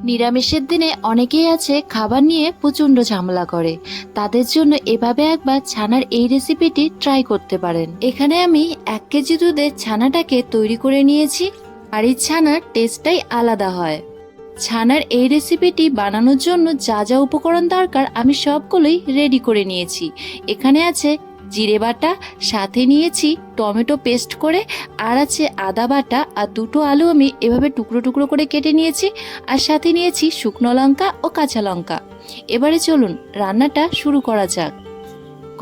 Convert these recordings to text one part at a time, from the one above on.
নিরামিষের দিনে অনেকেই আছে খাবার নিয়ে প্রচণ্ড ঝামেলা করে, তাদের জন্য এভাবে একবার ছানার এই রেসিপিটি ট্রাই করতে পারেন। এখানে আমি 1 কেজি দুধের ছানাটাকে তৈরি করে নিয়েছি। আর এই ছানার টেস্টটাই আলাদা হয়। ছানার এই রেসিপিটি বানানোর জন্য যা যা উপকরণ দরকার আমি সবগুলোই রেডি করে নিয়েছি। এখানে আছে জিরে বাটা, সাথে নিয়েছি টমেটো পেস্ট করে, আর আছে আদা বাটা, আর 2টো আলু আমি এভাবে টুকরো টুকরো করে কেটে নিয়েছি, আর সাথে নিয়েছি শুকনো লঙ্কা ও কাঁচা লঙ্কা। এবারে চলুন রান্নাটা শুরু করা যাক।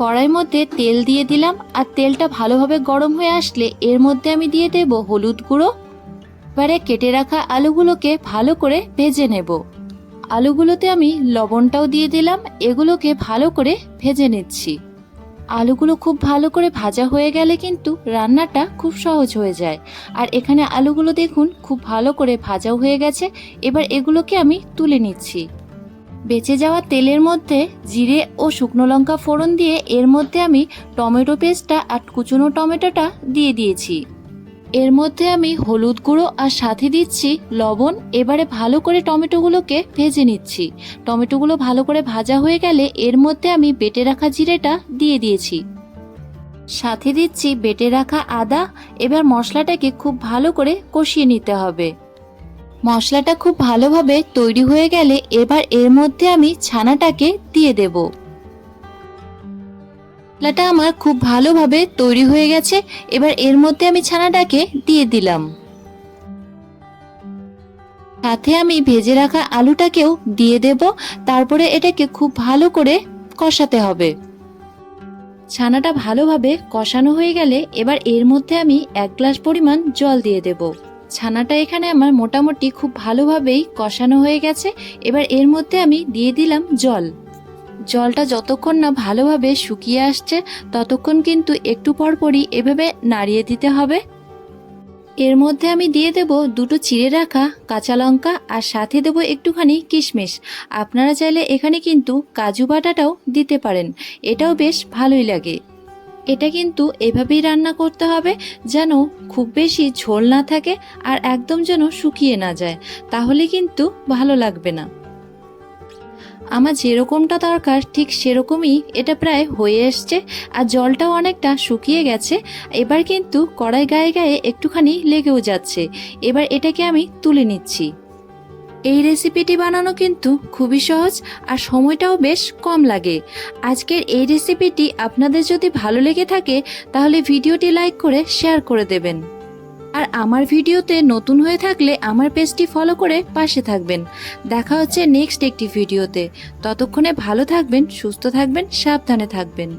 কড়াইয়ের মধ্যে তেল দিয়ে দিলাম, আর তেলটা ভালোভাবে গরম হয়ে আসলে এর মধ্যে আমি দিয়ে দেব হলুদ গুঁড়ো। এবারে কেটে রাখা আলুগুলোকে ভালো করে ভেজে নেব। আলুগুলোতে আমি লবণটাও দিয়ে দিলাম, এগুলোকে ভালো করে ভেজে নিচ্ছি। আলুগুলো খুব ভালো করে ভাজা হয়ে গেলে কিন্তু রান্নাটা খুব সহজ হয়ে যায়। আর এখানে আলুগুলো দেখুন খুব ভালো করে ভাজাও হয়ে গেছে। এবার এগুলোকে আমি তুলে নিচ্ছি। বেঁচে যাওয়া তেলের মধ্যে জিরে ও শুকনো লঙ্কা ফোড়ন দিয়ে এর মধ্যে আমি টমেটো পেস্টটা আর কুচনো টমেটোটা দিয়ে দিয়েছি। এর মধ্যে আমি হলুদ গুঁড়ো আর সাথে দিচ্ছি লবণ। এবারে ভালো করে টমেটোগুলোকে ভেজে নিচ্ছি। টমেটোগুলো ভালো করে ভাজা হয়ে গেলে এর মধ্যে আমি বেটে রাখা জিরেটা দিয়ে দিয়েছি, সাথে দিচ্ছি বেটে রাখা আদা। এবার মশলাটাকে খুব ভালো করে কষিয়ে নিতে হবে। মশলাটা খুব ভালোভাবে তৈরি হয়ে গেলে এবার এর মধ্যে আমি ছানাটাকে দিয়ে দেব। মশলাটা আমার খুব ভালোভাবে তৈরি হয়ে গেছে। এবার এর মধ্যে আমি ছানাটাকে দিয়ে দিলাম, সাথে আমি ভেজে রাখা আলুটাকেও দিয়ে দেব। তারপরে এটাকে খুব ভালো করে কষাতে হবে। ছানাটা ভালোভাবে কষানো হয়ে গেলে এবার এর মধ্যে আমি 1 গ্লাস পরিমাণ জল দিয়ে দেব। ছানাটা এখানে আমার মোটামুটি খুব ভালোভাবেই কষানো হয়ে গেছে। এবার এর মধ্যে আমি দিয়ে দিলাম জল। জলটা যতক্ষণ না ভালোভাবে শুকিয়ে আসছে ততক্ষণ কিন্তু একটু পরপরই এভাবে নাড়িয়ে দিতে হবে। এর মধ্যে আমি দিয়ে দেব 2টো চিড়ে রাখা কাঁচা লঙ্কা, আর সাথে দেব একটুখানি কিশমিশ। আপনারা চাইলে এখানে কিন্তু কাজু বাটাটাও দিতে পারেন, এটাও বেশ ভালোই লাগে। এটা কিন্তু এভাবেই রান্না করতে হবে যেন খুব বেশি ঝোল না থাকে আর একদম যেন শুকিয়ে না যায়, তাহলে কিন্তু ভালো লাগবে না। আমার যেরকমটা দরকার ঠিক সেরকমই এটা প্রায় হয়ে এসছে, আর জলটাও অনেকটা শুকিয়ে গেছে। এবার কিন্তু কড়াই গায়ে গায়ে একটুখানি লেগেও যাচ্ছে। এবার এটাকে আমি তুলে নিচ্ছি। এই রেসিপিটি বানানো কিন্তু খুবই সহজ আর সময়টাও বেশ কম লাগে। আজকের এই রেসিপিটি আপনাদের যদি ভালো লেগে থাকে তাহলে ভিডিওটি লাইক করে শেয়ার করে দেবেন। আর আমার ভিডিওতে নতুন হয়ে থাকলে আমার পেজটি ফলো করে পাশে থাকবেন। দেখা হচ্ছে নেক্সট একটি ভিডিওতে। ততক্ষণে ভালো থাকবেন, সুস্থ থাকবেন, সাবধানে থাকবেন।